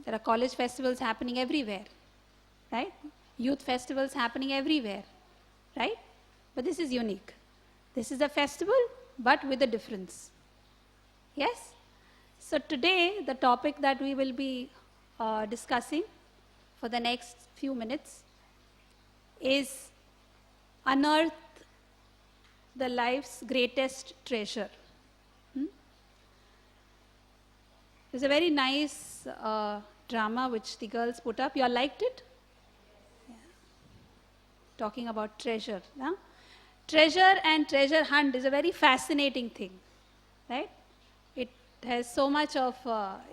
There are college festivals happening everywhere, right? Youth festivals happening everywhere, right? But this is unique. This is a festival, but with a difference. Yes? So today, the topic that we will be discussing for the next few minutes is Unearth the life's greatest treasure. There's a very nice drama which the girls put up. You all liked it? Yeah. Talking about treasure. Huh? Treasure and treasure hunt is a very fascinating thing, right? It has so much of,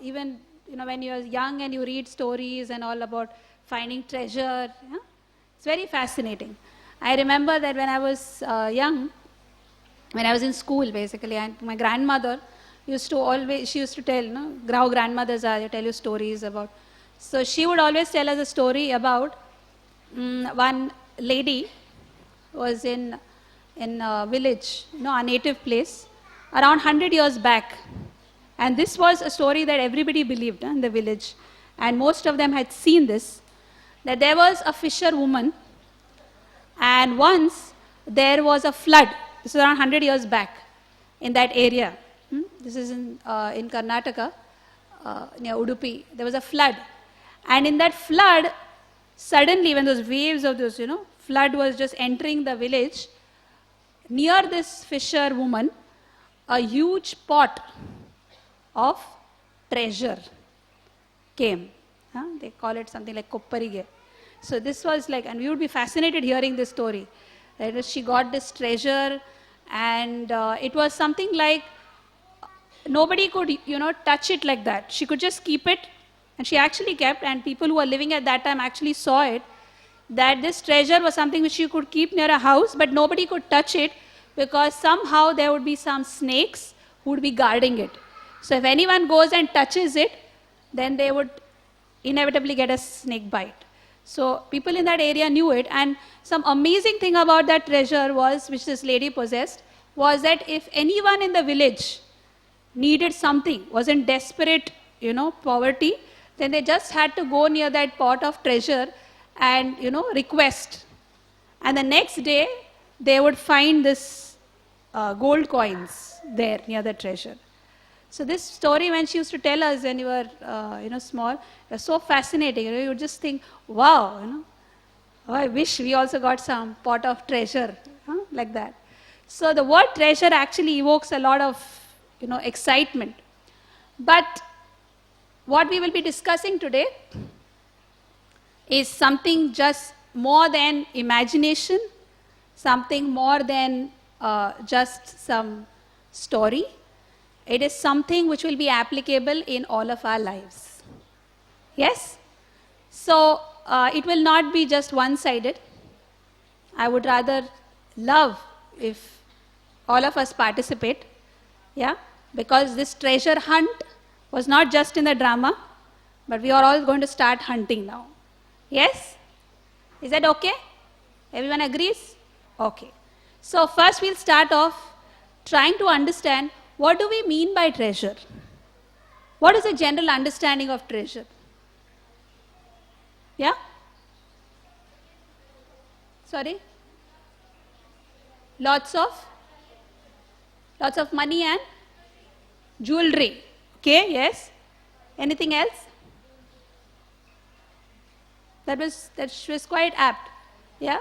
even when you're young and you read stories and all about finding treasure, yeah? It's very fascinating. I remember that when I was young, when I was in school basically, and my grandmother used to tell, how grandmothers are, they tell you stories about. So she would always tell us a story about one lady was in a village, a native place, around 100 years back. And this was a story that everybody believed in the village. And most of them had seen this, that there was a fisherwoman, and once there was a flood. This is around 100 years back in that area. This is in Karnataka, near Udupi. There was a flood. And in that flood, suddenly when those waves of this, flood was just entering the village, near this fisherwoman, a huge pot of treasure came. They call it something like kopparige. So this was like, and we would be fascinated hearing this story. That she got this treasure, and it was something like nobody could, touch it like that. She could just keep it, and she actually kept, and people who were living at that time actually saw it, that this treasure was something which she could keep near a house, but nobody could touch it because somehow there would be some snakes who would be guarding it. So if anyone goes and touches it, then they would inevitably get a snake bite. So people in that area knew it, and some amazing thing about that treasure was, which this lady possessed, was that if anyone in the village needed something, was in desperate, poverty, then they just had to go near that pot of treasure and, request. And the next day, they would find this gold coins there near the treasure. So this story, when she used to tell us when you were, small, it was so fascinating. You would just think, wow, oh, I wish we also got some pot of treasure, like that. So the word treasure actually evokes a lot of, excitement. But what we will be discussing today is something just more than imagination, something more than just some story. It is something which will be applicable in all of our lives. Yes? So it will not be just one-sided. I would rather love if all of us participate, yeah? Because this treasure hunt was not just in the drama, but we are all going to start hunting now. Yes? Is that okay? Everyone agrees? Okay. So first we'll start off trying to understand, what do we mean by treasure? What is the general understanding of treasure? Yeah? Sorry? Lots of money and jewelry. Okay, yes. Anything else? That was quite apt. Yeah?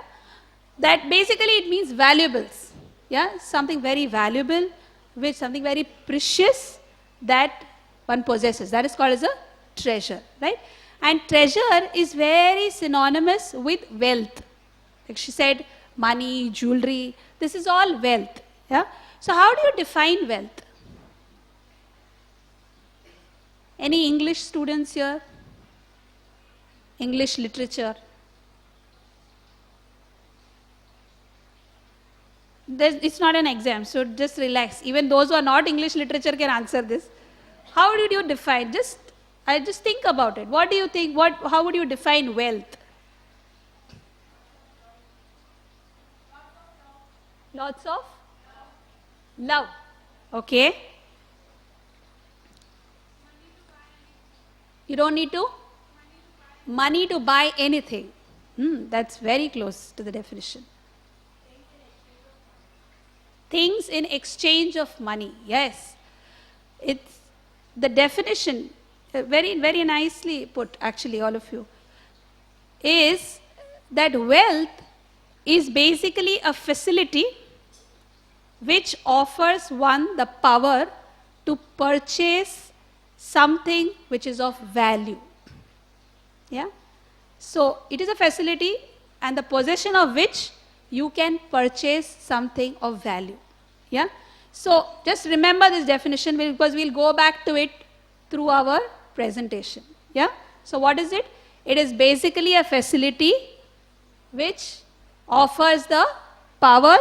That basically it means valuables. Yeah? Something very valuable, with something very precious that one possesses. That is called as a treasure, right? And treasure is very synonymous with wealth. Like she said, money, jewelry, this is all wealth. Yeah? So how do you define wealth? Any English students here? English literature? It's not an exam, so just relax. Even those who are not English literature can answer this. How did you define? Just think about it. What do you think? How would you define wealth? Lots of love. Okay. You don't need to money to buy anything. That's very close to the definition. Things in exchange of money. Yes. It's the definition, very, very nicely put, actually, all of you, is that wealth is basically a facility which offers one the power to purchase something which is of value. Yeah? So, it is a facility and the possession of which you can purchase something of value. Yeah? So, just remember this definition because we'll go back to it through our presentation. Yeah? So, what is it? It is basically a facility which offers the power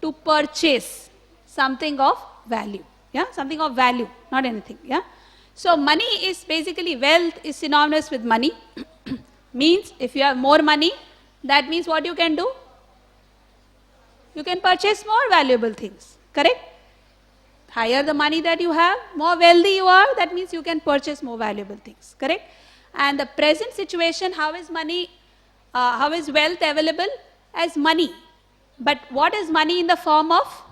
to purchase something of value. Yeah? Something of value, not anything. Yeah? So, money is basically, wealth is synonymous with money. Means if you have more money, that means what you can do? You can purchase more valuable things. Correct? Higher the money that you have, more wealthy you are, that means you can purchase more valuable things. Correct? And the present situation, how is money, how is wealth available? As money. But what is money in the form of?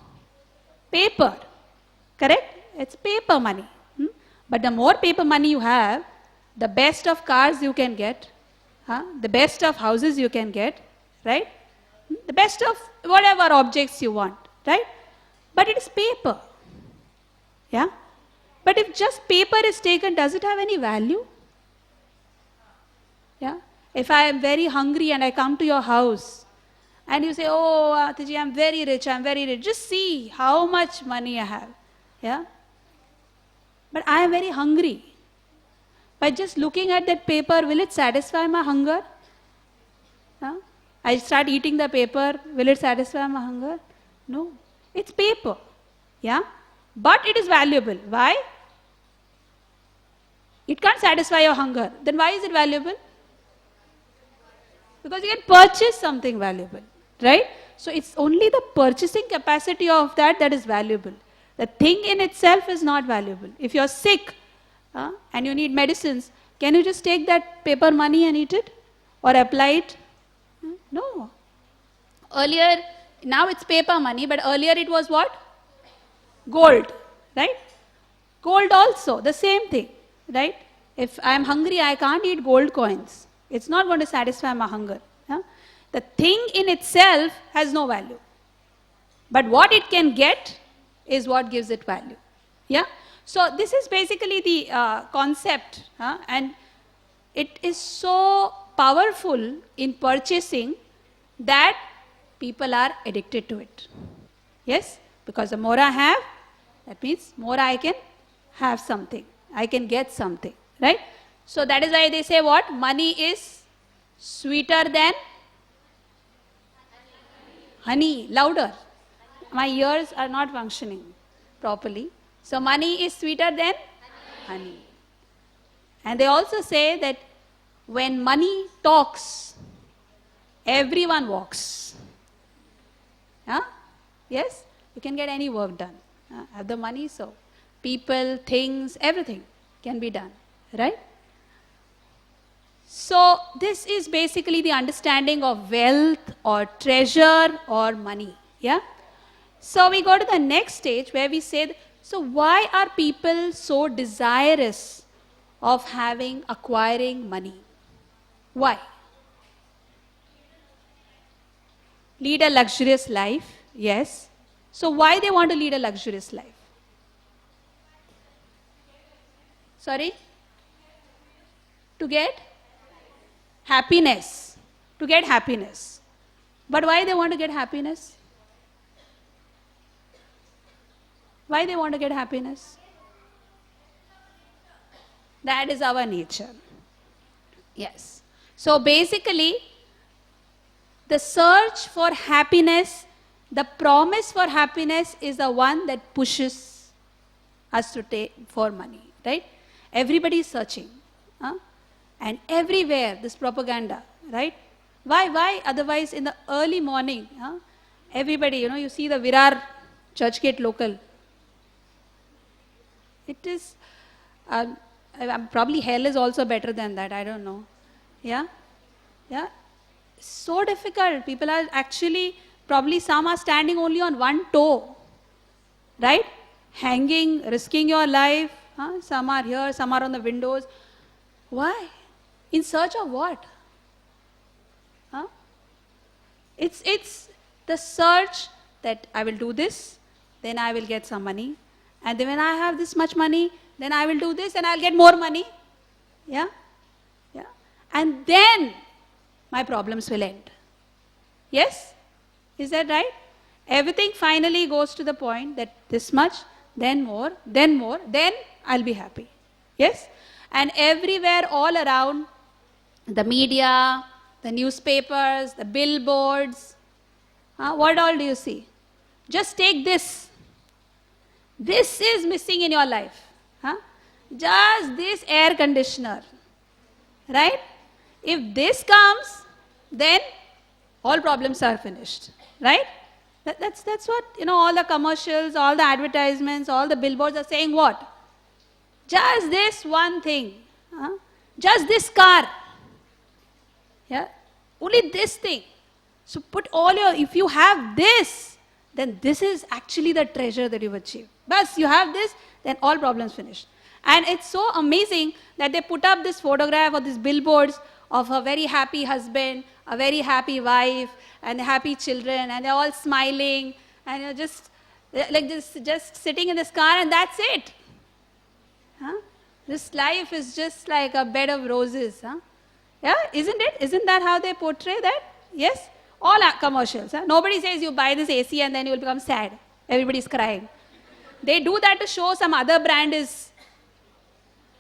Paper. Correct? It's paper money. But the more paper money you have, the best of cars you can get, the best of houses you can get, right? The best of whatever objects you want, right? But it is paper. Yeah? But if just paper is taken, does it have any value? Yeah? If I am very hungry and I come to your house and you say, oh, Ataji, I'm very rich, just see how much money I have. Yeah? But I am very hungry. By just looking at that paper, will it satisfy my hunger? I start eating the paper, will it satisfy my hunger? No. It's paper. Yeah? But it is valuable. Why? It can't satisfy your hunger. Then why is it valuable? Because you can purchase something valuable. Right? So it's only the purchasing capacity of that is valuable. The thing in itself is not valuable. If you're sick and you need medicines, can you just take that paper money and eat it? Or apply it? No. Earlier, now it's paper money, but earlier it was what? Gold. Right? Gold also, the same thing. Right? If I'm hungry, I can't eat gold coins. It's not going to satisfy my hunger. The thing in itself has no value. But what it can get is what gives it value. Yeah? So this is basically the concept. And it is so powerful in purchasing that people are addicted to it. Yes? Because the more I have, that means more I can have something. I can get something. Right? So that is why they say what? Money is sweeter than honey. Louder. My ears are not functioning properly. So money is sweeter than honey. And they also say that when money talks, everyone walks. Yes? You can get any work done. Have the money, so people, things, everything can be done. Right? So this is basically the understanding of wealth or treasure or money. Yeah? So we go to the next stage where we say, so why are people so desirous of acquiring money? Why? Lead a luxurious life, yes. So why they want to lead a luxurious life? Sorry? To get happiness. To get happiness. But why they want to get happiness? Why they want to get happiness? That is our nature. Yes. So basically, the search for happiness, the promise for happiness is the one that pushes us to take for money. Right? Everybody is searching. And everywhere this propaganda. Right? Why? Otherwise in the early morning, everybody, you see the Virar Churchgate local. It is Probably hell is also better than that. I don't know. Yeah? Yeah? So difficult. People are actually, probably some are standing only on one toe. Right? Hanging, risking your life. Huh? Some are here, some are on the windows. Why? In search of what? Huh? It's the search that I will do this, then I will get some money. And then when I have this much money, then I will do this and I'll get more money. Yeah? Yeah. And then my problems will end. Yes? Is that right? Everything finally goes to the point that this much, then more, then I'll be happy. Yes? And everywhere all around, the media, the newspapers, the billboards, what all do you see? Just take this. This is missing in your life. Just this air conditioner. Right? If this comes, then all problems are finished. Right? That's what, all the commercials, all the advertisements, all the billboards are saying what? Just this one thing. Just this car. Yeah? Only this thing. So put all if you have this, then this is actually the treasure that you've achieved. But you have this, then all problems finished. And it's so amazing that they put up this photograph or these billboards of a very happy husband, a very happy wife, and happy children, and they're all smiling, and you're just like this, just sitting in this car, and that's it. This life is just like a bed of roses. Yeah, isn't it? Isn't that how they portray that? Yes? All are commercials. Nobody says you buy this AC and then you will become sad. Everybody's crying. They do that to show some other brand is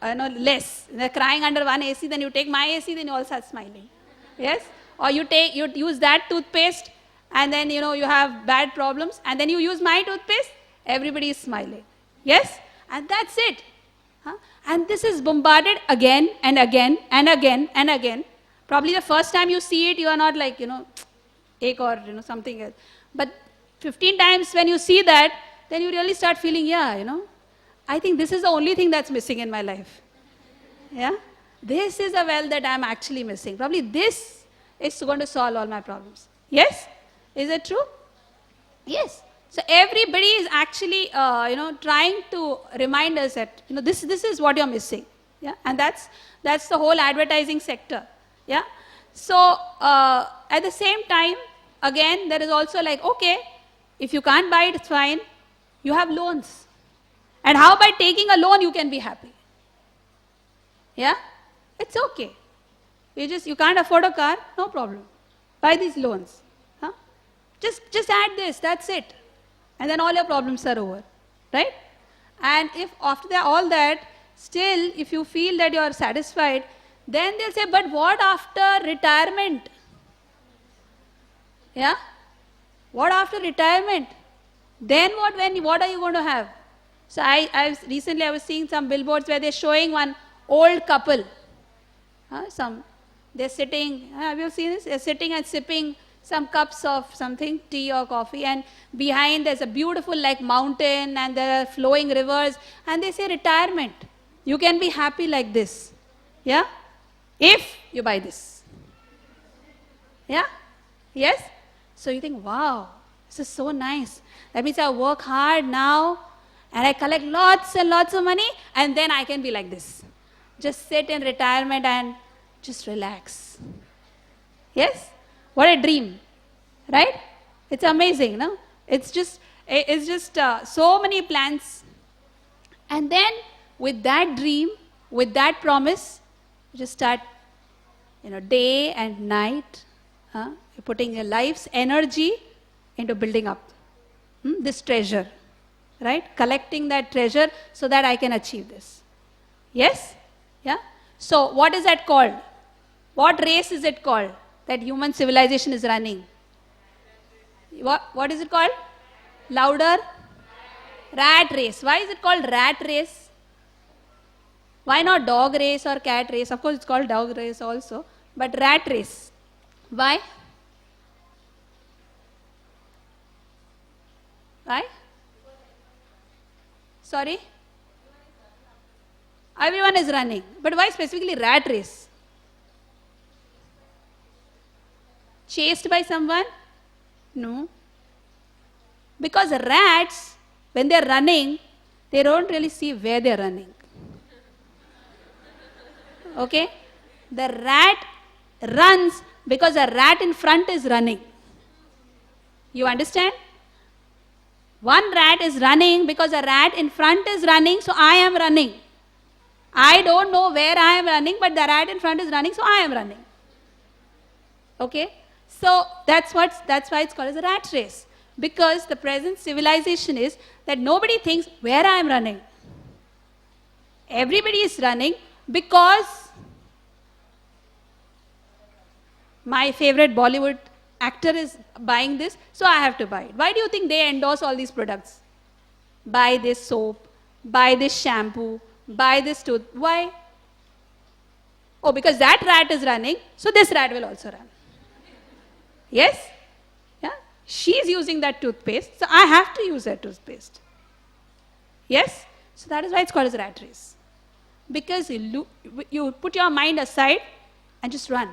less. They're crying under one AC, then you take my AC, then you all start smiling. Yes? Or you use that toothpaste, and then you have bad problems, and then you use my toothpaste, everybody is smiling. Yes? And that's it. And this is bombarded again and again and again and again. Probably the first time you see it, you are not like, ache or something else. But 15 times when you see that, then you really start feeling, I think this is the only thing that's missing in my life. Yeah? This is a well that I'm actually missing. Probably this is going to solve all my problems. Yes? Is it true? Yes. So everybody is actually, trying to remind us that, this is what you're missing. Yeah? And that's the whole advertising sector. Yeah? So at the same time, again, there is also like, okay, if you can't buy it, it's fine. You have loans. And how by taking a loan you can be happy? Yeah? It's okay. You can't afford a car, no problem. Buy these loans. Just add this, that's it. And then all your problems are over. Right? And if after all that, still if you feel that you are satisfied, then they'll say, but what after retirement? Yeah? What after retirement? Then what are you going to have? So recently I was seeing some billboards where they're showing one old couple. They're sitting, have you seen this? They're sitting and sipping some cups of something, tea or coffee, and behind there's a beautiful like mountain and there are flowing rivers, and they say retirement. You can be happy like this. Yeah? If you buy this. Yeah? Yes? So you think, wow, this is so nice. That means I work hard now and I collect lots and lots of money, and then I can be like this. Just sit in retirement and just relax. Yes? What a dream. Right? It's amazing, no? It's just so many plans. And then with that dream, with that promise, you just start, day and night, you're putting your life's energy into building up this treasure, right? Collecting that treasure so that I can achieve this. Yes? Yeah? So what is that called? What race is it called that human civilization is running? What is it called? Louder? Rat race. Why is it called rat race? Why not dog race or cat race? Of course it's called dog race also, but rat race. Why? Why? Sorry? Everyone is running. But why specifically rat race? Chased by someone? No. Because rats, when they are running, they don't really see where they are running. Okay? The rat runs because a rat in front is running. You understand? One rat is running because a rat in front is running, so I am running. I don't know where I am running, but the rat in front is running, so I am running. Okay? So that's why it's called as a rat race. Because the present civilization is that nobody thinks where I am running. Everybody is running because my favorite Bollywood actor is buying this, so I have to buy it. Why do you think they endorse all these products? Buy this soap, buy this shampoo, buy this tooth. Why? Oh, because that rat is running, so this rat will also run. Yes? Yeah? She's using that toothpaste, so I have to use that toothpaste. Yes? So that is why it's called as a rat race. Because you put your mind aside and just run.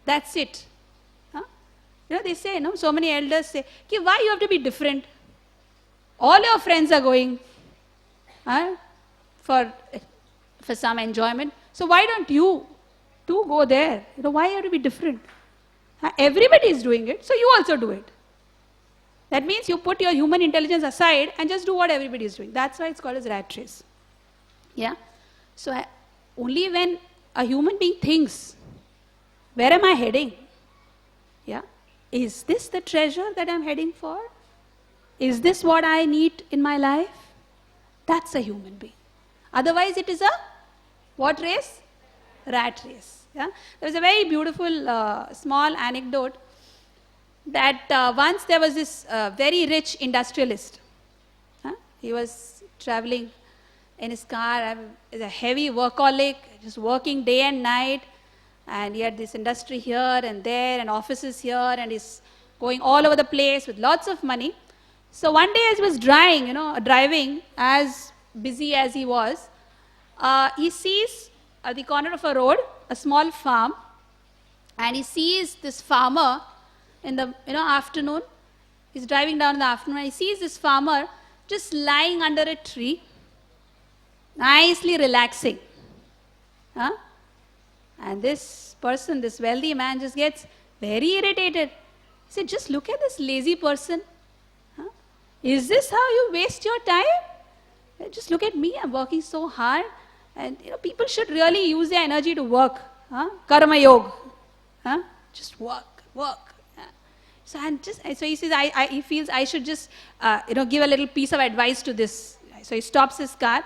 That's it. Huh? They say, so many elders say, why you have to be different? All your friends are going for some enjoyment. So why don't you too go there? Why you have to be different? Everybody is doing it, so you also do it. That means you put your human intelligence aside and just do what everybody is doing. That's why it's called as rat race. Yeah? So only when a human being thinks, where am I heading? Yeah? Is this the treasure that I'm heading for? Is this what I need in my life? That's a human being. Otherwise it is a what race? Rat race. Yeah? There was a very beautiful small anecdote that once there was this very rich industrialist. He was traveling in his car, he's a heavy workaholic, just working day and night, and he had this industry here and there and offices here, and he's going all over the place with lots of money. So one day as he was driving, as busy as he was, he sees at the corner of a road a small farm, and he sees this farmer in the afternoon. He's driving down in the afternoon, and he sees this farmer just lying under a tree, nicely relaxing. And this person, this wealthy man, just gets very irritated. He said, just look at this lazy person. Is this how you waste your time? Just look at me, I'm working so hard. And people should really use their energy to work. Karma yoga. Just work. So he says, he feels I should just give a little piece of advice to this. So he stops his car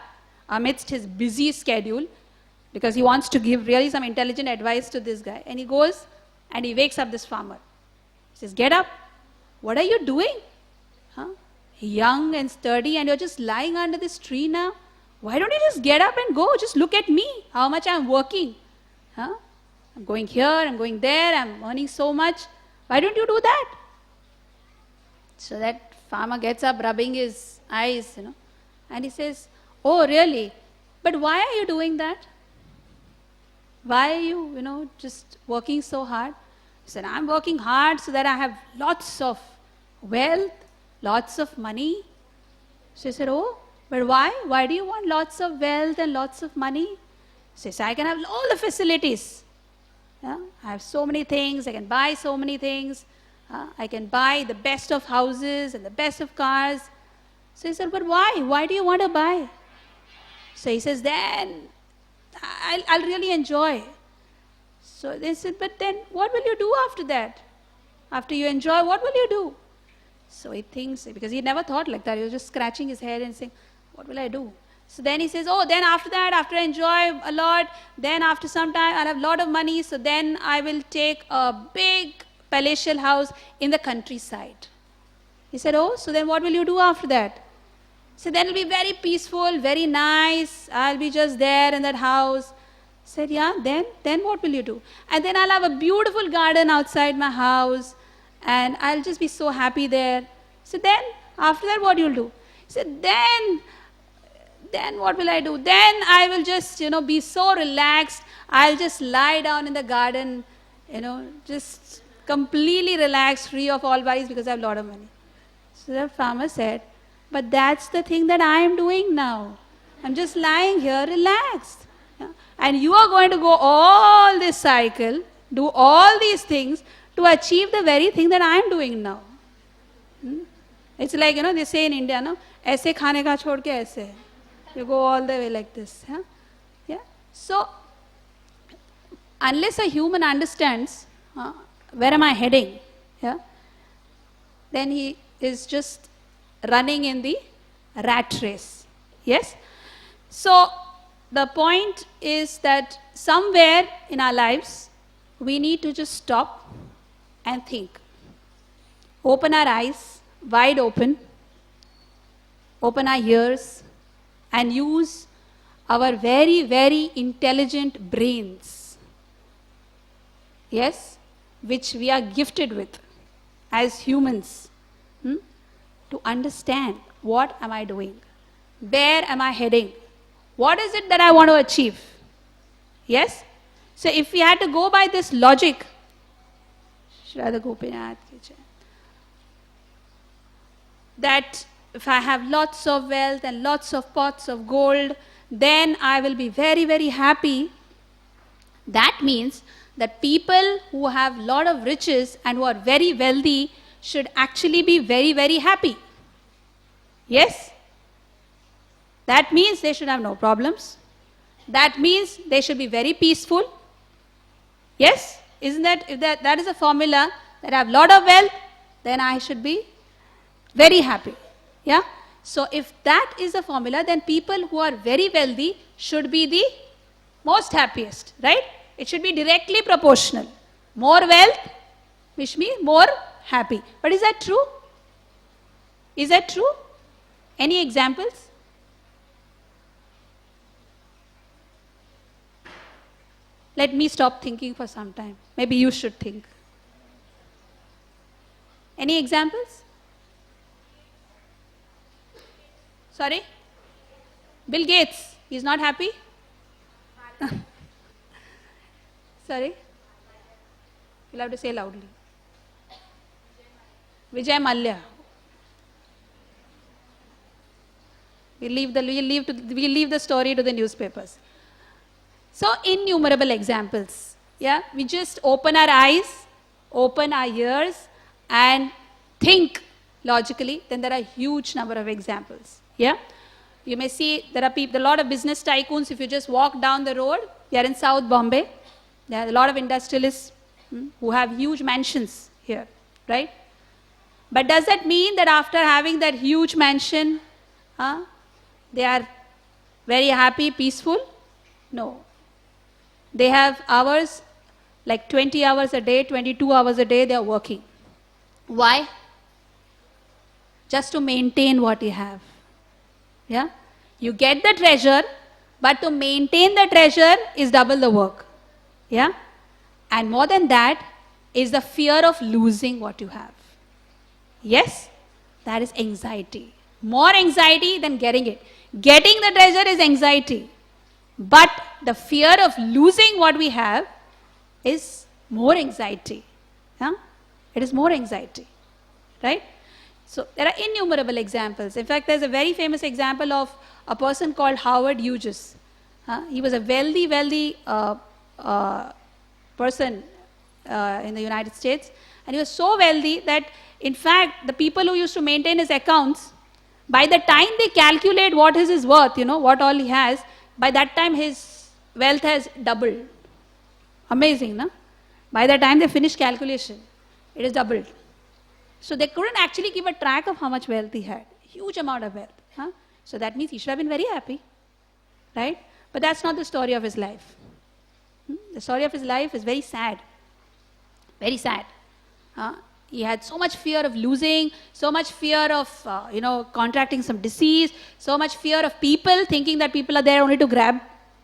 amidst his busy schedule, because he wants to give really some intelligent advice to this guy. And he goes and he wakes up this farmer. He says, get up. What are you doing? Young and sturdy, and you're just lying under this tree now. Why don't you just get up and go? Just look at me, how much I'm working. I'm going here, I'm going there, I'm earning so much. Why don't you do that? So that farmer gets up, rubbing his eyes, and he says, oh, really? But why are you doing that? Why are you, just working so hard? He said, I'm working hard so that I have lots of wealth, lots of money. So he said, oh, but why? Why do you want lots of wealth and lots of money? He says, I can have all the facilities. I have so many things, I can buy so many things. I can buy the best of houses and the best of cars. So he said, but why? Why do you want to buy? So he says, then I'll really enjoy. So they said, but then what will you do after that? After you enjoy, what will you do? So he thinks, because he never thought like that. He was just scratching his head and saying, what will I do? So then he says, oh, then after that, after I enjoy a lot, then after some time I'll have a lot of money, so then I will take a big palatial house in the countryside. He said, oh, so then what will you do after that? So then it'll be very peaceful, very nice. I'll be just there in that house. I said, yeah, then what will you do? And then I'll have a beautiful garden outside my house, and I'll just be so happy there. So then, after that, what you'll do? He said, then then what will I do? Then I will just, be so relaxed. I'll just lie down in the garden, just completely relaxed, free of all worries because I have a lot of money. So the farmer said, but that's the thing that I am doing now. I'm just lying here relaxed. Yeah? And you are going to go all this cycle, do all these things to achieve the very thing that I am doing now. It's like, they say in India, no? Aise khane ka chhod ke aise. You go all the way like this. Yeah? Yeah? So, unless a human understands where am I heading, yeah, then he is just running in the rat race. Yes? So, the point is that somewhere in our lives, we need to just stop and think. Open our eyes, wide open our ears, and use our very, very intelligent brains. Yes? Which we are gifted with as humans. To understand what am I doing? Where am I heading? What is it that I want to achieve? Yes? So if we had to go by this logic, that if I have lots of wealth and lots of pots of gold, then I will be very, very happy. That means that people who have a lot of riches and who are very wealthy should actually be very, very happy. Yes? That means they should have no problems. That means they should be very peaceful. Yes? Isn't that, if that is a formula, that I have a lot of wealth, then I should be very happy. Yeah? So if that is a formula, then people who are very wealthy should be the most happiest, right? It should be directly proportional. More wealth, which means more happy. But is that true? Is that true? Any examples? Let me stop thinking for some time. Maybe you should think. Any examples? Sorry? Bill Gates, he's not happy? Sorry? You'll have to say loudly. Vijay Mallya. We'll leave the story to the newspapers. So, innumerable examples. Yeah, we just open our eyes, open our ears, and think logically. Then there are a huge number of examples. Yeah, you may see there are a lot of business tycoons. If you just walk down the road, you are in South Bombay. There are a lot of industrialists who have huge mansions here, right? But does that mean that after having that huge mansion, they are very happy, peaceful? No. They have hours, like 20 hours a day, 22 hours a day, they are working. Why? Just to maintain what you have. Yeah? You get the treasure, but to maintain the treasure is double the work. Yeah? And more than that is the fear of losing what you have. Yes? That is anxiety. More anxiety than getting it. Getting the treasure is anxiety. But the fear of losing what we have is more anxiety. Yeah? It is more anxiety. Right? So there are innumerable examples. In fact, there's a very famous example of a person called Howard Hughes. He was a wealthy person in the United States. And he was so wealthy that, in fact, the people who used to maintain his accounts, by the time they calculate what is his worth, what all he has, by that time his wealth has doubled. Amazing, no? By the time they finish calculation, it is doubled. So they couldn't actually keep a track of how much wealth he had. Huge amount of wealth. So that means he should have been very happy. Right? But that's not the story of his life. The story of his life is very sad. Very sad. He had so much fear of losing, so much fear of, contracting some disease, so much fear of people, thinking that people are there only to grab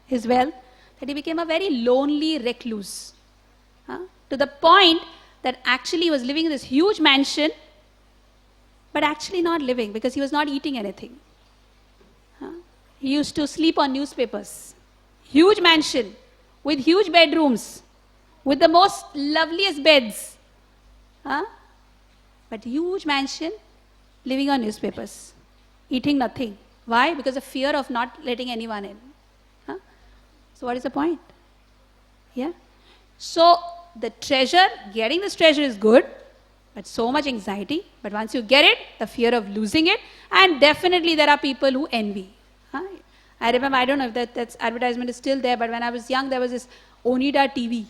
his wealth, that he became a very lonely recluse. To the point that actually he was living in this huge mansion, but actually not living because he was not eating anything. He used to sleep on newspapers. Huge mansion with huge bedrooms, with the most loveliest beds. Huh? But huge mansion, living on newspapers, eating nothing. Why? Because of fear of not letting anyone in. Huh? So what is the point? Yeah. So the treasure, getting this treasure is good, but so much anxiety. But once you get it, the fear of losing it, and definitely there are people who envy. Huh? I remember, I don't know if that advertisement is still there, but when I was young, there was this Onida TV.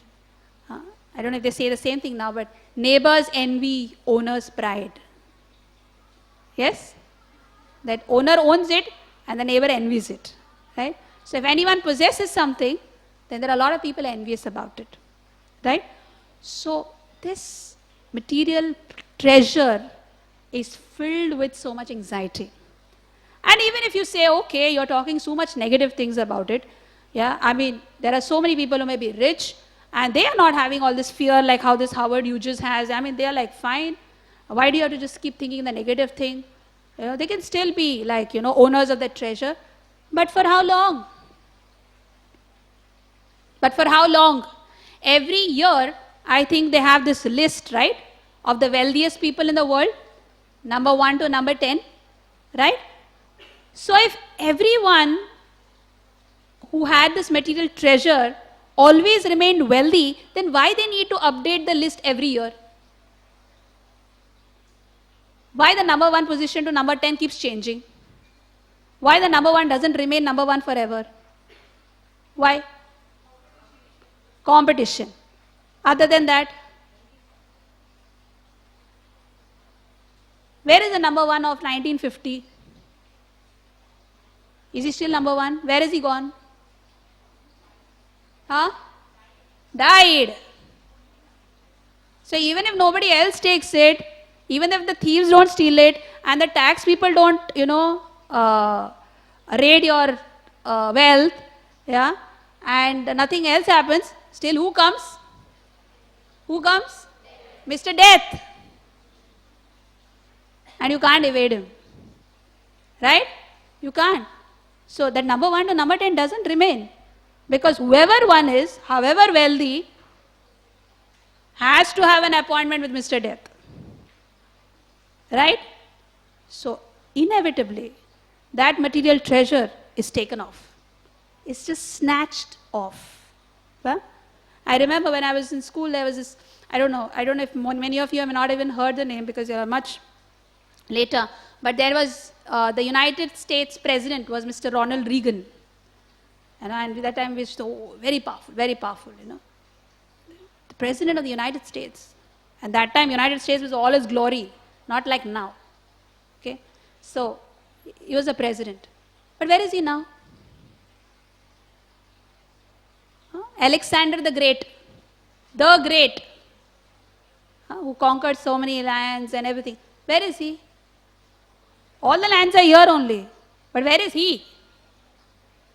Huh? I don't know if they say the same thing now, but neighbors envy, owner's pride. Yes? That owner owns it and the neighbor envies it. Right? So if anyone possesses something, then there are a lot of people envious about it. Right? So this material treasure is filled with so much anxiety. And even if you say, okay, you're talking so much negative things about it, yeah, I mean, there are so many people who may be rich and they are not having all this fear like how this Howard Hughes has. I mean, they are like, fine. Why do you have to just keep thinking the negative thing? You know, they can still be like, you know, owners of that treasure. But for how long? But for how long? Every year, I think they have this list, right, of the wealthiest people in the world, number 1 to number 10, right? So if everyone who had this material treasure always remained wealthy, then why they need to update the list every year? Why the number 1 position to number 10 keeps changing? Why the number 1 doesn't remain number 1 forever? Why? Competition. Other than that, where is the number 1 of 1950? Is he still number 1? Where is he gone? Huh? Died. So even if nobody else takes it, even if the thieves don't steal it, and the tax people don't, you know, raid your wealth, yeah, and nothing else happens, still who comes? Who comes? Mr. Death. And you can't evade him. Right? You can't. So that number 1 to number 10 doesn't remain. Because whoever one is, however wealthy, has to have an appointment with Mr. Death. Right? So inevitably, that material treasure is taken off. It's just snatched off. Huh? I remember when I was in school, there was this, I don't know if many of you have not even heard the name because you are much later, but there was the United States President was Mr. Ronald Reagan. And at that time, we was so very powerful, you know. The President of the United States. And that time, United States was all its glory, not like now. Okay? So, he was a president. But where is he now? Huh? Alexander the Great. The Great. Who conquered so many lands and everything. Where is he? All the lands are here only. But where is he?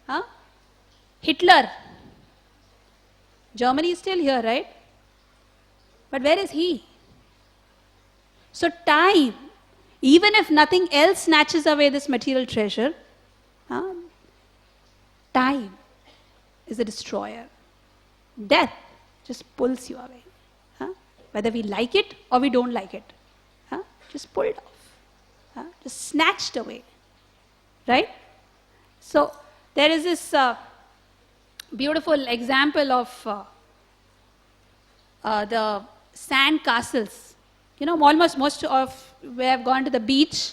Huh? Hitler. Germany is still here, right? But where is he? So time, even if nothing else snatches away this material treasure, time is a destroyer. Death just pulls you away. Whether we like it or we don't like it. Just pulled off. Just snatched away. Right? So, there is this beautiful example of the sand castles. You know, almost most of we have gone to the beach.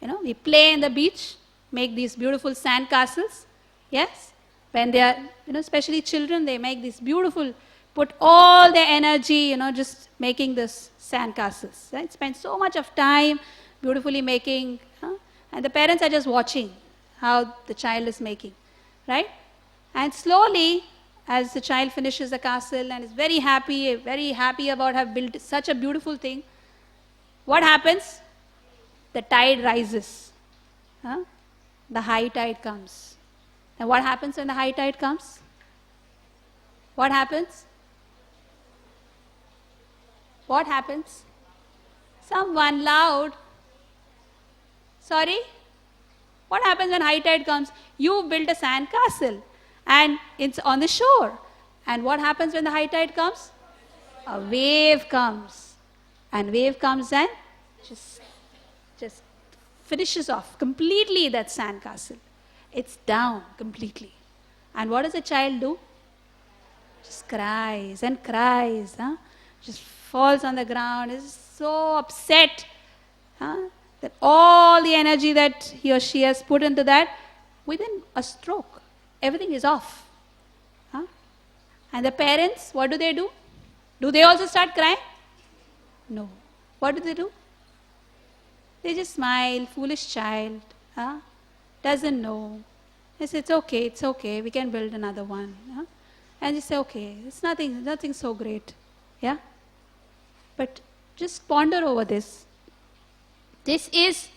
You know, we play in the beach, make these beautiful sand castles. Yes? When they are, you know, especially children, they make these beautiful, put all their energy, you know, just making this sand castles. Right? Spend so much of time beautifully making, and the parents are just watching how the child is making. Right? And slowly, as the child finishes the castle and is very happy about have built such a beautiful thing, what happens? The tide rises. The high tide comes. And what happens when the high tide comes? What happens? What happens? Someone loud. Sorry? What happens when high tide comes? You build a sand castle and it's on the shore. And what happens when the high tide comes? A wave comes. And wave comes and just finishes off completely that sand castle. It's down completely. And what does a child do? Just cries and cries. Just falls on the ground, is so upset that all the energy that he or she has put into that, within a stroke, everything is off. And the parents, what do? Do they also start crying? No. What do? They just smile, foolish child, doesn't know. They say, it's okay, we can build another one. And just say, okay, it's nothing so great. Yeah? But just ponder over this. This is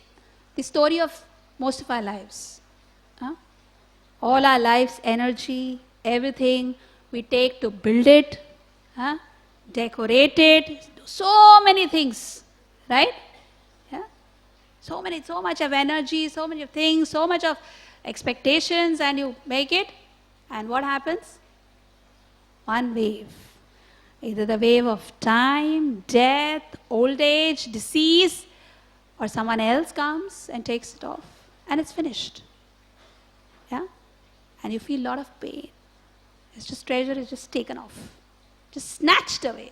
the story of most of our lives. All our lives, energy, everything we take to build it, decorate it, do so many things, right? Yeah? So much of energy, so many of things, so much of expectations, and you make it, and what happens? One wave. Either the wave of time, death, old age, disease, or someone else comes and takes it off, and it's finished. Yeah? And you feel a lot of pain. It's just treasure is just taken off, just snatched away.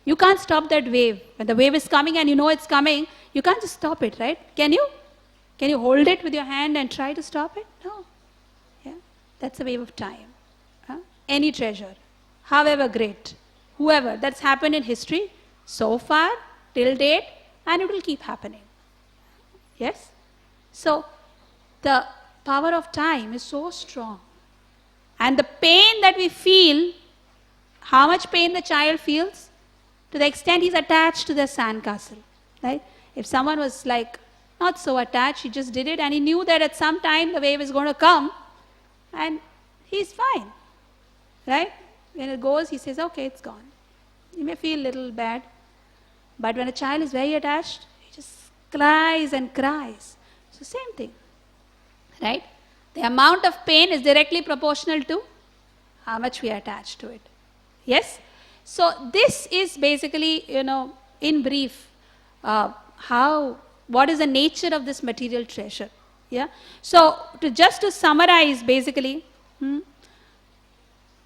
You can't stop that wave. When the wave is coming and you know it's coming, you can't just stop it, right? Can you? Can you hold it with your hand and try to stop it? No. Yeah? That's a wave of time. Any treasure, however great, whoever, that's happened in history so far, till date, and it will keep happening. Yes? So, the power of time is so strong. And the pain that we feel, how much pain the child feels? To the extent he's attached to the sandcastle. Right? If someone was like not so attached, he just did it and he knew that at some time the wave is going to come and he's fine. Right? When it goes, he says, okay, it's gone. He may feel a little bad. But when a child is very attached, he just cries and cries. So same thing. Right? The amount of pain is directly proportional to how much we are attached to it. Yes? So this is basically, in brief, what is the nature of this material treasure. Yeah? So just to summarize basically,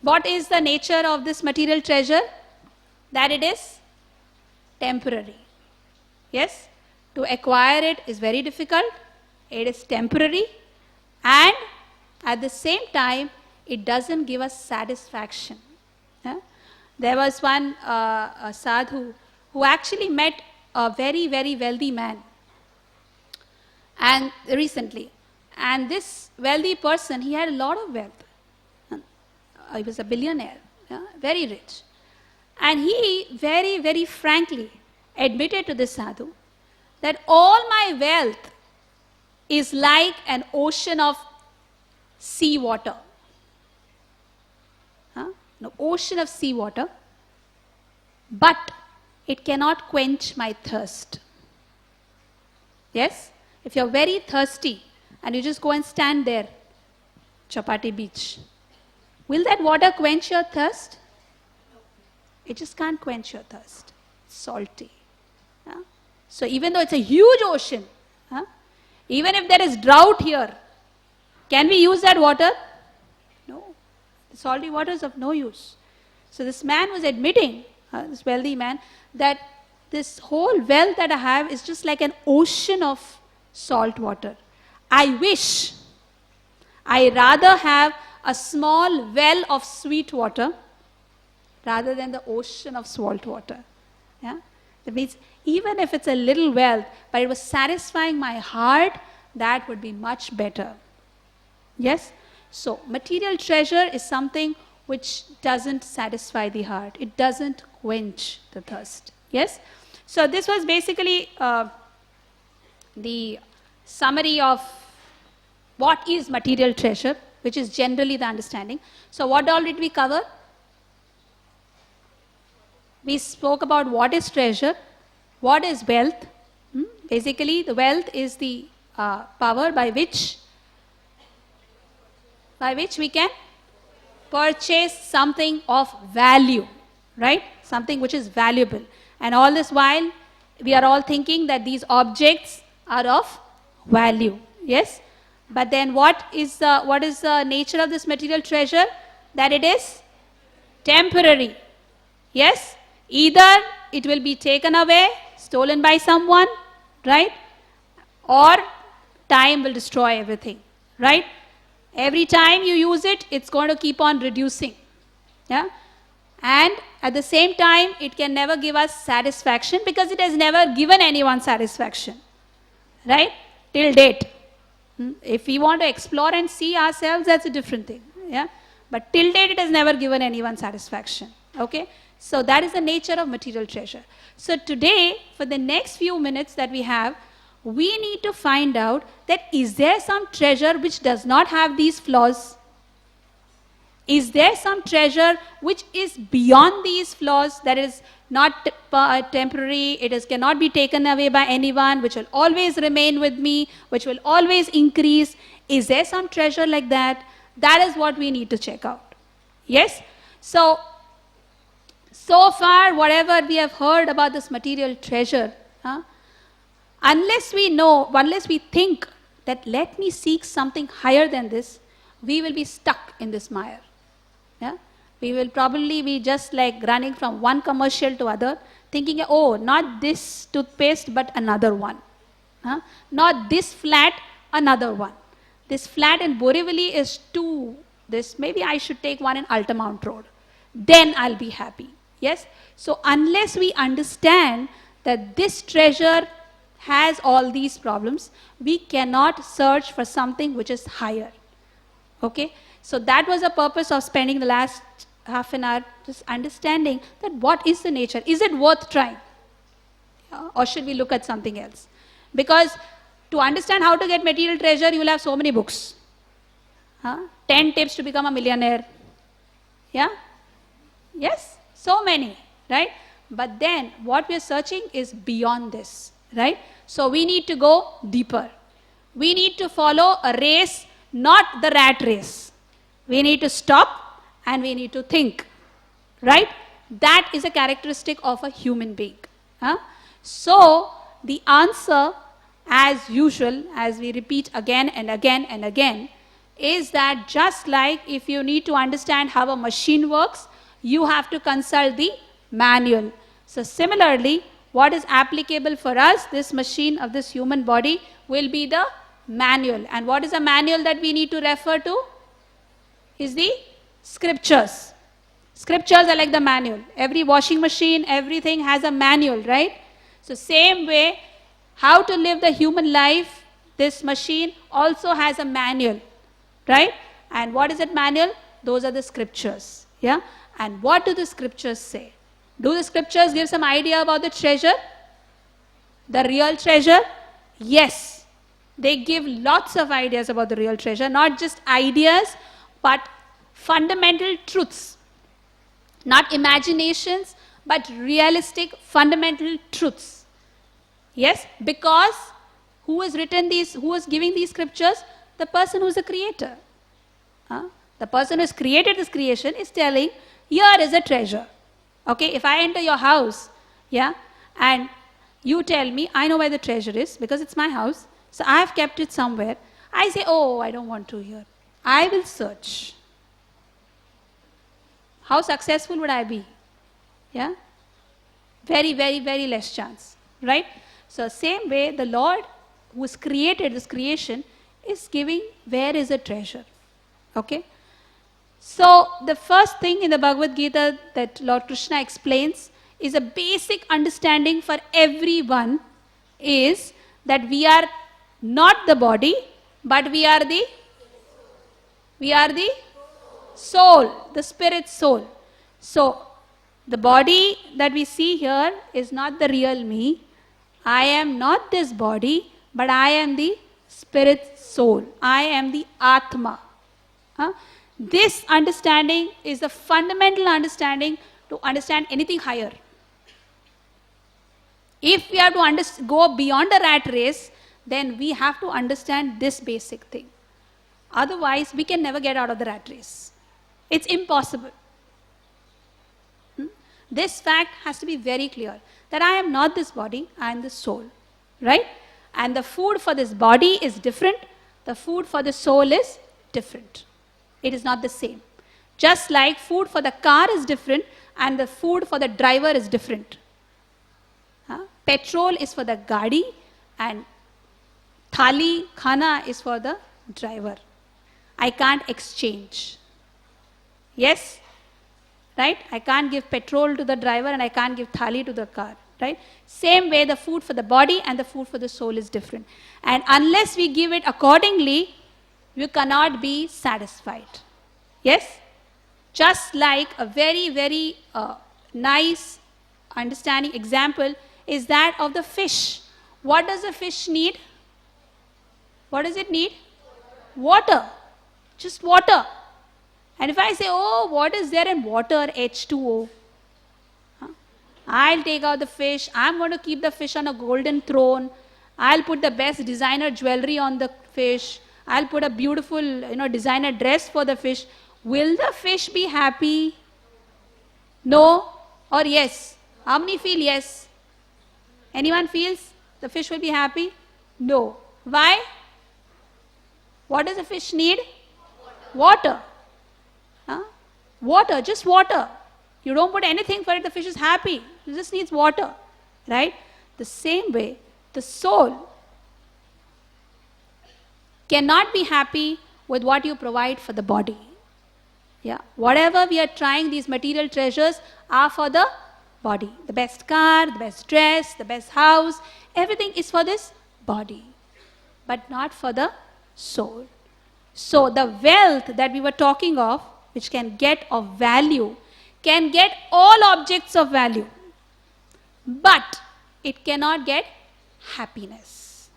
what is the nature of this material treasure? That it is temporary. Yes? To acquire it is very difficult. It is temporary. And at the same time, it doesn't give us satisfaction. Yeah? There was one a sadhu who actually met a very, very wealthy man and recently. And this wealthy person, he had a lot of wealth. He was a billionaire, very rich. And he very, very frankly admitted to this sadhu that all my wealth is like an ocean of sea water. An ocean of sea water, but it cannot quench my thirst. Yes? If you're very thirsty and you just go and stand there, Chowpatty beach, will that water quench your thirst? It just can't quench your thirst. It's salty. So even though it's a huge ocean, even if there is drought here, can we use that water? No. The salty water is of no use. So this man was admitting, this wealthy man, that this whole wealth that I have is just like an ocean of salt water. I wish I rather have a small well of sweet water rather than the ocean of salt water. Yeah? That means even if it's a little well, but it was satisfying my heart, that would be much better. Yes? So, material treasure is something which doesn't satisfy the heart. It doesn't quench the thirst. Yes? So, this was basically the summary of what is material treasure, which is generally the understanding. So, what all did we cover? We spoke about what is treasure, what is wealth. Basically, the wealth is the power by which we can purchase something of value, right? Something which is valuable. And all this while, we are all thinking that these objects are of value. Yes? But then what is the nature of this material treasure? That it is temporary. Yes? Either it will be taken away, stolen by someone, right? Or time will destroy everything, right? Every time you use it, it's going to keep on reducing. Yeah? And at the same time, it can never give us satisfaction because it has never given anyone satisfaction. Right? Till date. If we want to explore and see ourselves, that's a different thing. Yeah? But till date, it has never given anyone satisfaction. Okay? So that is the nature of material treasure. So today, for the next few minutes that we have, we need to find out that is there some treasure which does not have these flaws? Is there some treasure which is beyond these flaws, that is not temporary, cannot be taken away by anyone, which will always remain with me, which will always increase? Is there some treasure like that? That is what we need to check out. Yes? So far, whatever we have heard about this material treasure, unless we think that let me seek something higher than this, we will be stuck in this mire. Yeah? We will probably be just like running from one commercial to other, thinking, oh, not this toothpaste, but another one. Not this flat, another one. This flat in Borivali is too, maybe I should take one in Altamount Road. Then I'll be happy. Yes? So unless we understand that this treasure has all these problems, we cannot search for something which is higher. Okay? So that was the purpose of spending the last half an hour just understanding that what is the nature. Is it worth trying? Or should we look at something else? Because to understand how to get material treasure, you will have so many books. 10 tips to become a millionaire. Yeah? Yes? So many. Right? But then what we are searching is beyond this. Right? So we need to go deeper. We need to follow a race, not the rat race. We need to stop and we need to think. Right? That is a characteristic of a human being. So the answer, as usual, as we repeat again and again and again, is that just like if you need to understand how a machine works, you have to consult the manual. So similarly, what is applicable for us, this machine of this human body, will be the manual. And what is the manual that we need to refer to? Is the scriptures. Scriptures are like the manual. Every washing machine, everything has a manual, right? So same way, how to live the human life, this machine also has a manual, right? And what is that manual? Those are the scriptures. Yeah? And what do the scriptures say? Do the scriptures give some idea about the treasure? The real treasure? Yes. They give lots of ideas about the real treasure, not just ideas, but fundamental truths. Not imaginations, but realistic fundamental truths. Yes, because who has giving these scriptures? The person who is the creator. The person who has created this creation is telling, here is a treasure. Okay, if I enter your house, yeah, and you tell me, I know where the treasure is because it's my house, so I have kept it somewhere. I say, oh, I don't want to hear. I will search. How successful would I be? Yeah? Very, very, very less chance. Right? So same way, the Lord who has created this creation is giving where is the treasure. Okay? So the first thing in the Bhagavad Gita that Lord Krishna explains is a basic understanding for everyone is that we are not the body, but we are the soul, the spirit soul. So, the body that we see here is not the real me. I am not this body, but I am the spirit soul. I am the Atma. This understanding is the fundamental understanding to understand anything higher. If we have to go beyond the rat race, then we have to understand this basic thing. Otherwise, we can never get out of the rat race. It's impossible. This fact has to be very clear, that I am not this body, I am the soul. Right? And the food for this body is different, the food for the soul is different. It is not the same. Just like food for the car is different and the food for the driver is different. Petrol is for the gadi and thali, khana is for the driver. I can't exchange. Yes? Right? I can't give petrol to the driver and I can't give thali to the car. Right? Same way the food for the body and the food for the soul is different. And unless we give it accordingly, you cannot be satisfied. Yes? Just like a very, very nice understanding example is that of the fish. What does a fish need? What does it need? Water. Just water. And if I say, oh, what is there in water? H2O. I'll take out the fish. I'm going to keep the fish on a golden throne. I'll put the best designer jewelry on the fish. I'll put a beautiful, designer dress for the fish. Will the fish be happy? No or yes? How many feel yes? Anyone feels the fish will be happy? No. Why? What does a fish need? Water. Water, just water. You don't put anything for it, the fish is happy. It just needs water. Right? The same way, the soul cannot be happy with what you provide for the body. Yeah. Whatever we are trying, these material treasures are for the body. The best car, the best dress, the best house, everything is for this body, but not for the soul. So the wealth that we were talking of, which can get of value, can get all objects of value, but it cannot get happiness.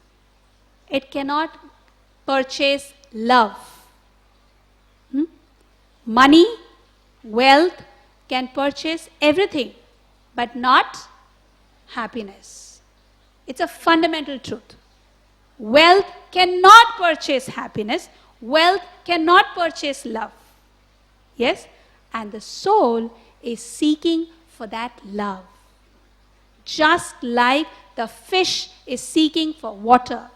It cannot purchase love. Money, wealth can purchase everything, but not happiness. It's a fundamental truth. Wealth cannot purchase happiness. Wealth cannot purchase love. Yes? And the soul is seeking for that love. Just like the fish is seeking for water.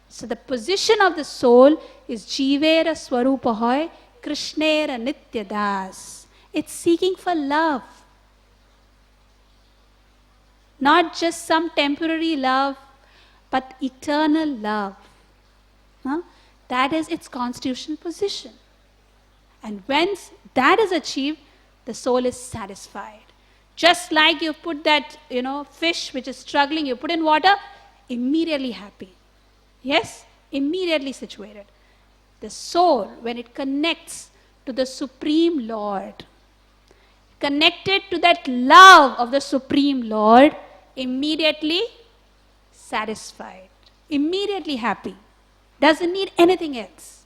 So the position of the soul is Jivera Swarupahoy Krishnera Nityadas. It's seeking for love. Not just some temporary love, but eternal love. That is its constitutional position. And once that is achieved, the soul is satisfied. Just like you put that, fish which is struggling, you put in water, immediately happy. Yes? Immediately situated. The soul, when it connects to the Supreme Lord, connected to that love of the Supreme Lord, immediately satisfied, immediately happy, doesn't need anything else.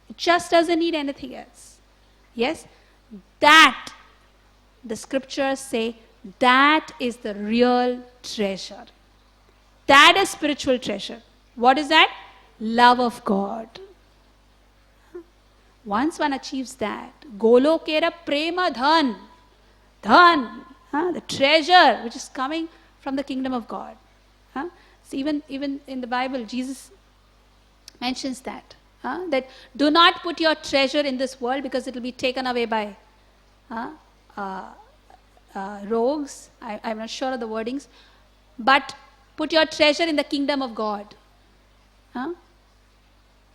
It just doesn't need anything else. Yes? That, the scriptures say, that is the real treasure. That is spiritual treasure. What is that? Love of God. Once one achieves that, Golokera Prema Dhan, the treasure which is coming from the kingdom of God. So even in the Bible, Jesus mentions that. That do not put your treasure in this world because it will be taken away by rogues. I'm not sure of the wordings. But put your treasure in the kingdom of God.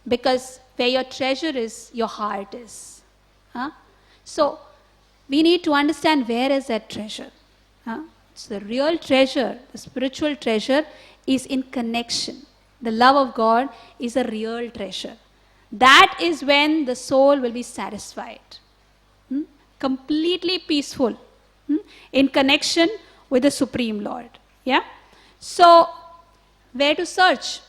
Because where your treasure is, your heart is. So we need to understand where is that treasure. So the real treasure, the spiritual treasure is in connection. The love of God is a real treasure. That is when the soul will be satisfied. Completely peaceful. In connection with the Supreme Lord. Yeah? So, where to search?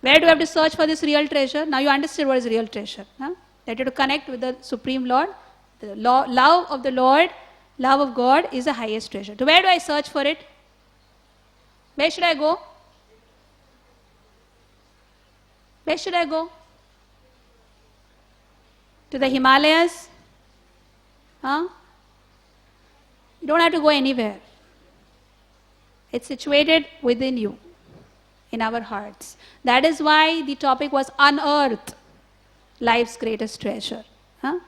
Where do you have to search for this real treasure? Now you understand what is real treasure. That you have to connect with the Supreme Lord. The love of the Lord, love of God is the highest treasure. So where do I search for it? Where should I go? Where should I go? To the Himalayas? Huh? You don't have to go anywhere. It's situated within you, in our hearts. That is why the topic was Unearth, life's greatest treasure. Huh?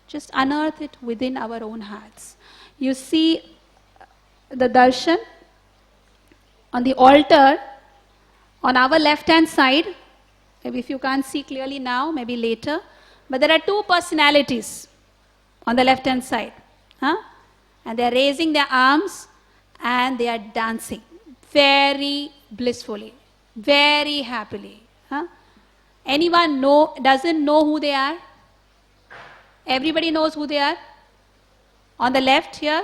Just unearth it within our own hearts. You see the darshan on the altar on our left hand side. Maybe if you can't see clearly now, maybe later. But there are two personalities on the left hand side. Huh? And they are raising their arms and they are dancing very blissfully, very happily. Huh? Anyone doesn't know who they are? Everybody knows who they are? On the left here.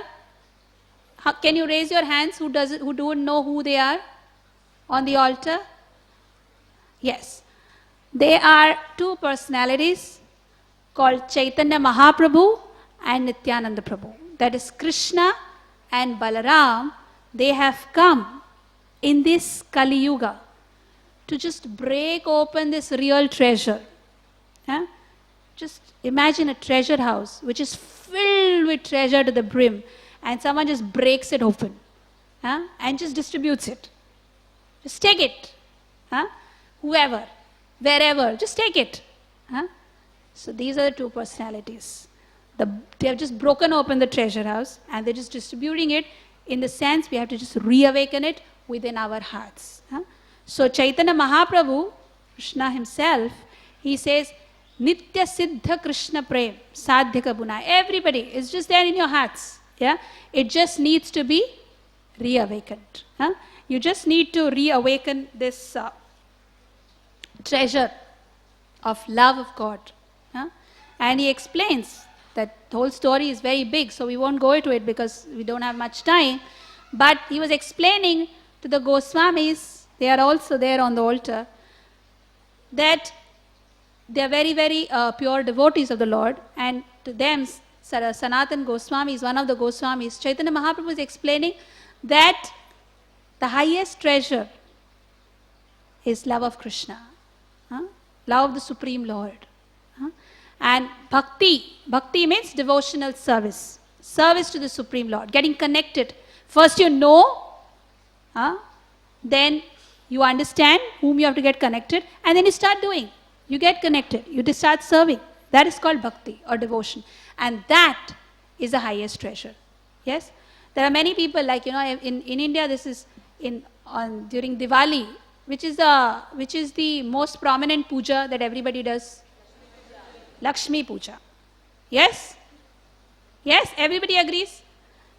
Can you raise your hands who don't know who they are on the altar? Yes. They are two personalities called Chaitanya Mahaprabhu and Nityananda Prabhu. That is Krishna and Balaram. They have come in this Kali Yuga to just break open this real treasure. Yeah? Just imagine a treasure house which is filled with treasure to the brim, and someone just breaks it open and just distributes it. Just take it. Whoever, wherever, just take it. So these are the two personalities. They have just broken open the treasure house and they're just distributing it. In the sense, we have to just reawaken it within our hearts. So Chaitanya Mahaprabhu, Krishna himself, he says, Nitya Siddha Krishna Prem, Sadhyaka Buna. Everybody is just there in your hearts. Yeah? It just needs to be reawakened. You just need to reawaken this treasure of love of God. And he explains that the whole story is very big, so we won't go into it because we don't have much time. But he was explaining to the Goswamis, they are also there on the altar, that they are very, very pure devotees of the Lord, and to them, Sanatan Goswami is one of the Goswamis. Chaitanya Mahaprabhu is explaining that the highest treasure is love of Krishna, love of the Supreme Lord. And bhakti means devotional service to the Supreme Lord, getting connected. First you know, then you understand whom you have to get connected, and then you start doing. You get connected, you start serving. That is called bhakti or devotion. And that is the highest treasure. Yes? There are many people, like, in India, this is during Diwali, which is the most prominent puja that everybody does. Lakshmi Puja. Yes? Yes? Everybody agrees?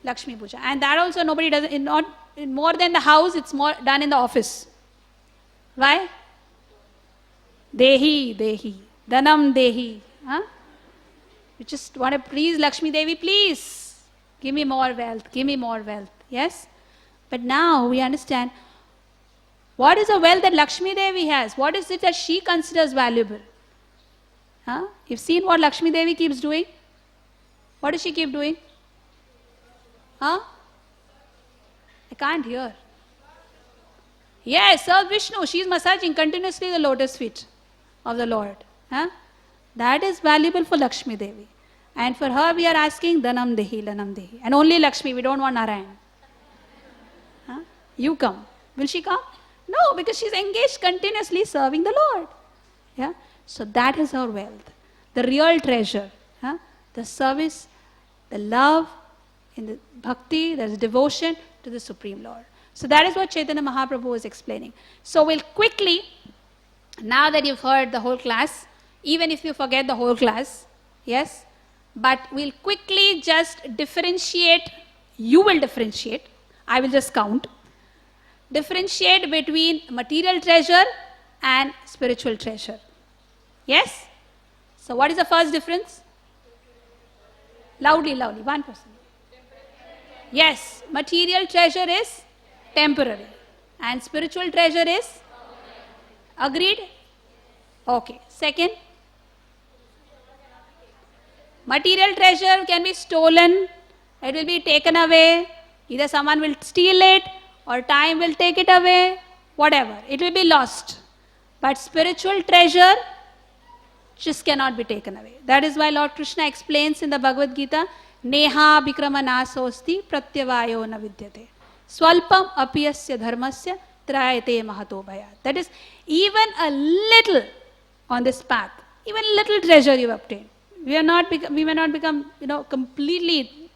Lakshmi Puja. And that also nobody does it. In more than the house, it's more done in the office. Why? Dehi. Dhanam Dehi. You just want to please Lakshmi Devi, please. Give me more wealth. Yes? But now we understand what is the wealth that Lakshmi Devi has? What is it that she considers valuable? You've seen what Lakshmi Devi keeps doing? What does she keep doing? I can't hear. Yes, serve Vishnu. She is massaging continuously the lotus feet of the Lord. That is valuable for Lakshmi Devi. And for her we are asking Dhanam Dehi, Lanam Dehi. And only Lakshmi, we don't want Narayan. You come. Will she come? No, because she's engaged continuously serving the Lord. Yeah. So that is our wealth, the real treasure, the service, the love, in the bhakti, there's devotion to the Supreme Lord. So that is what Chaitanya Mahaprabhu is explaining. So we'll quickly, now that you've heard the whole class, even if you forget the whole class, yes, but we'll quickly just differentiate, you will differentiate, I will just count, differentiate between material treasure and spiritual treasure. Yes? So what is the first difference? Loudly, 1%. Yes, material treasure is temporary and spiritual treasure is? Agreed? Okay. Second, material treasure can be stolen, it will be taken away, either someone will steal it or time will take it away, whatever. It will be lost. But spiritual treasure just cannot be taken away. That is why Lord Krishna explains in the Bhagavad Gita, Neha Vikrama nasosti pratyavayo na vidyate. Swalpam apiyasya dharmasya trayate mahato bhaya. That is, even a little on this path, even little treasure you obtain. We may not become, completely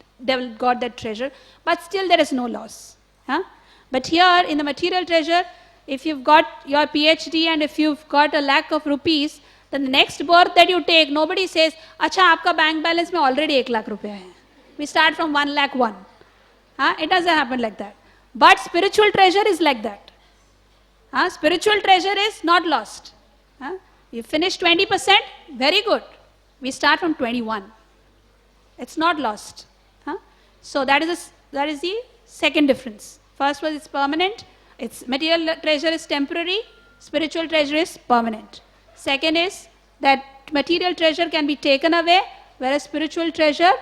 got that treasure, but still there is no loss. Huh? But here in the material treasure, if you've got your PhD and if you've got a lakh of rupees, then the next birth that you take, nobody says, "Acha, aapka bank balance mein already 1 lakh rupiya hai." We start from 1 lakh 1. It doesn't happen like that. But spiritual treasure is like that. Spiritual treasure is not lost. You finish 20%, very good. We start from 21. It's not lost. So that is the second difference. First was it's permanent. It's material treasure is temporary. Spiritual treasure is permanent. Second is that material treasure can be taken away, whereas spiritual treasure,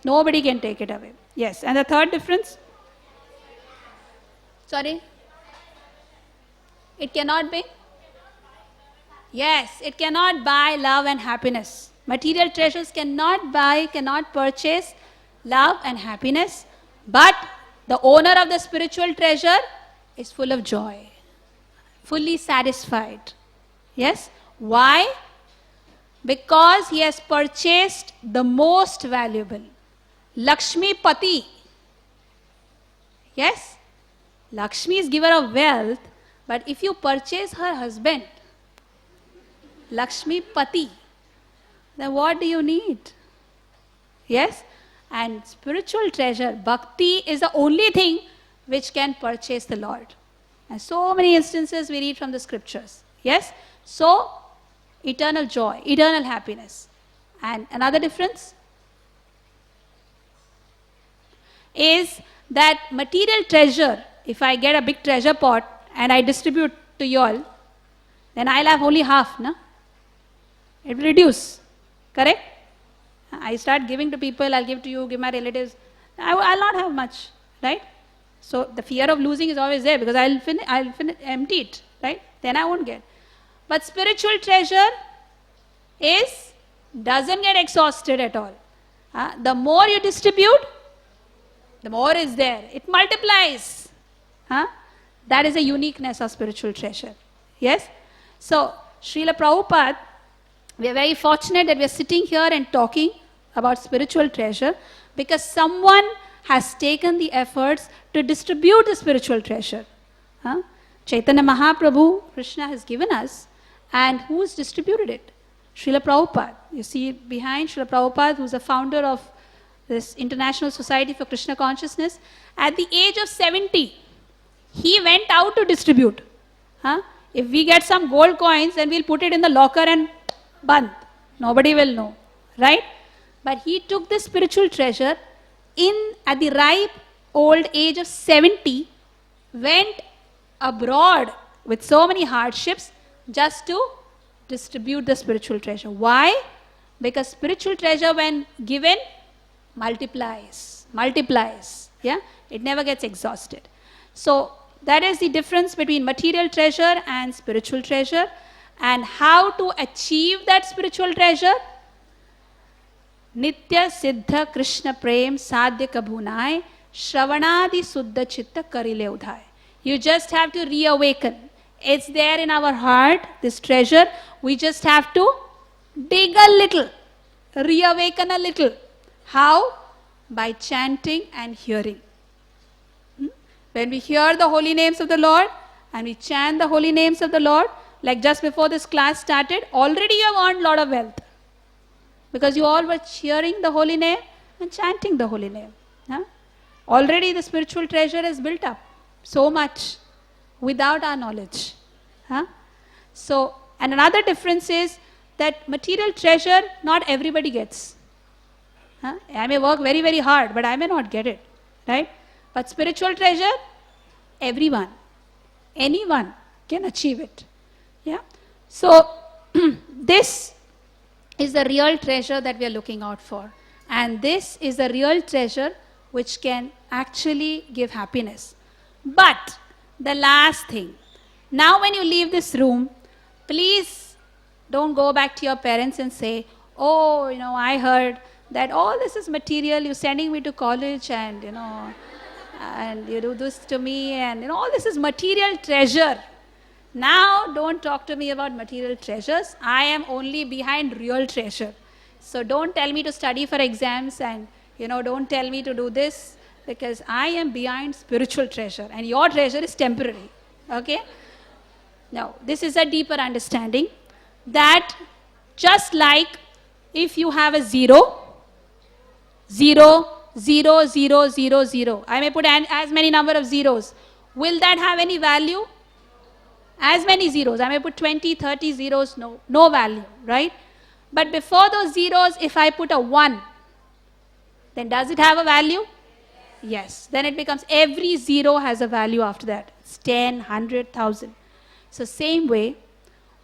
nobody can take it away. Yes. And the third difference? Sorry? It cannot be? Yes, it cannot buy love and happiness. Material treasures cannot buy, cannot purchase love and happiness. But the owner of the spiritual treasure is full of joy, fully satisfied. Yes? Why? Because he has purchased the most valuable. Lakshmi Pati. Yes? Lakshmi is giver of wealth, but if you purchase her husband, Lakshmi Pati, then what do you need? Yes? And spiritual treasure, bhakti, is the only thing which can purchase the Lord. And so many instances we read from the scriptures. Yes? So, eternal joy, eternal happiness. And another difference is that material treasure, if I get a big treasure pot and I distribute to you all, then I'll have only half, no? It will reduce. Correct? I start giving to people, I'll give to you, give my relatives. I'll not have much, right? So the fear of losing is always there because I'll empty it, right? Then I won't get. But spiritual treasure doesn't get exhausted at all. The more you distribute, the more is there. It multiplies. That is the uniqueness of spiritual treasure. Yes? So, Srila Prabhupada, we are very fortunate that we are sitting here and talking about spiritual treasure because someone has taken the efforts to distribute the spiritual treasure. Chaitanya Mahaprabhu, Krishna has given us, and who's distributed it? Srila Prabhupada. You see behind Srila Prabhupada, who's the founder of this International Society for Krishna Consciousness. At the age of 70, he went out to distribute. If we get some gold coins, then we'll put it in the locker and band. Nobody will know. Right? But he took the spiritual treasure at the ripe old age of 70, went abroad with so many hardships just to distribute the spiritual treasure. Why? Because spiritual treasure, when given, multiplies. Yeah? It never gets exhausted. So that is the difference between material treasure and spiritual treasure. And how to achieve that spiritual treasure? Nitya Siddha Krishna Prem Sadhya Kabhunai Shravanadi Suddha Chitta Karile Udhai. You just have to reawaken. It's there in our heart, this treasure. We just have to dig a little, reawaken a little. How? By chanting and hearing. When we hear the holy names of the Lord and we chant the holy names of the Lord, like just before this class started, already you have earned a lot of wealth. Because you all were cheering the holy name and chanting the holy name. Already the spiritual treasure is built up so much without our knowledge. So, and another difference is that material treasure not everybody gets. I may work very, very hard, but I may not get it. Right? But spiritual treasure, everyone, anyone can achieve it. Yeah. So, this is the real treasure that we are looking out for. And this is the real treasure which can actually give happiness. But the last thing, now when you leave this room, please don't go back to your parents and say, oh, I heard that all this is material, you're sending me to college and, and you do this to me and, all this is material treasure. Now don't talk to me about material treasures. I am only behind real treasure. So don't tell me to study for exams and, don't tell me to do this, because I am behind spiritual treasure and your treasure is temporary. Okay? Now, this is a deeper understanding that just like if you have a 0, 0, 0, 0, 0, 0, I may put as many number of zeros. Will that have any value? As many zeros. I may put 20, 30 zeros, no value, right? But before those zeros, if I put a 1, then does it have a value? Yes. Then it becomes every zero has a value after that. It's 10, 100, 1,000. So same way,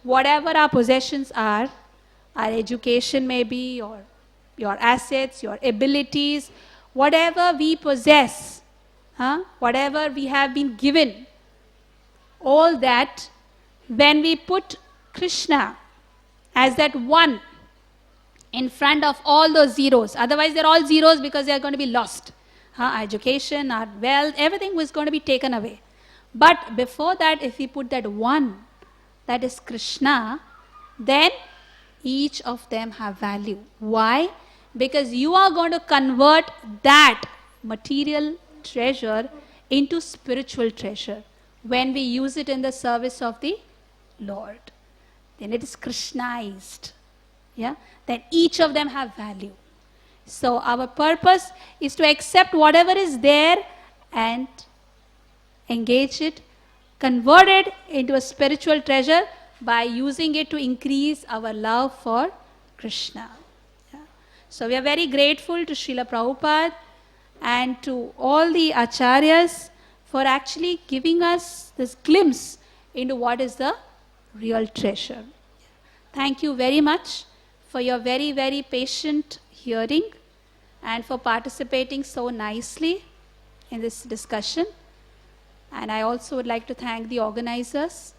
whatever our possessions are, our education may be, or your assets, your abilities, whatever we possess, whatever we have been given, all that, when we put Krishna as that 1 in front of all those zeros, otherwise they're all zeros because they are going to be lost. Our education, our wealth, everything was going to be taken away. But before that, if we put that 1, that is Krishna, then each of them have value. Why? Because you are going to convert that material treasure into spiritual treasure when we use it in the service of the Lord. Then it is Krishnaized. Yeah? Then each of them have value. So our purpose is to accept whatever is there and engage it, convert it into a spiritual treasure by using it to increase our love for Krishna. Yeah. So we are very grateful to Srila Prabhupada and to all the acharyas for actually giving us this glimpse into what is the real treasure. Thank you very much for your very, very patient hearing and for participating so nicely in this discussion. And I also would like to thank the organizers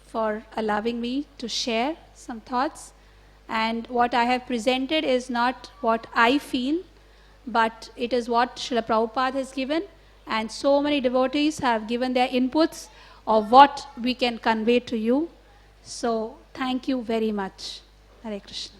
for allowing me to share some thoughts. And what I have presented is not what I feel, but it is what Srila Prabhupada has given, and so many devotees have given their inputs of what we can convey to you. So thank you very much. Hare Krishna.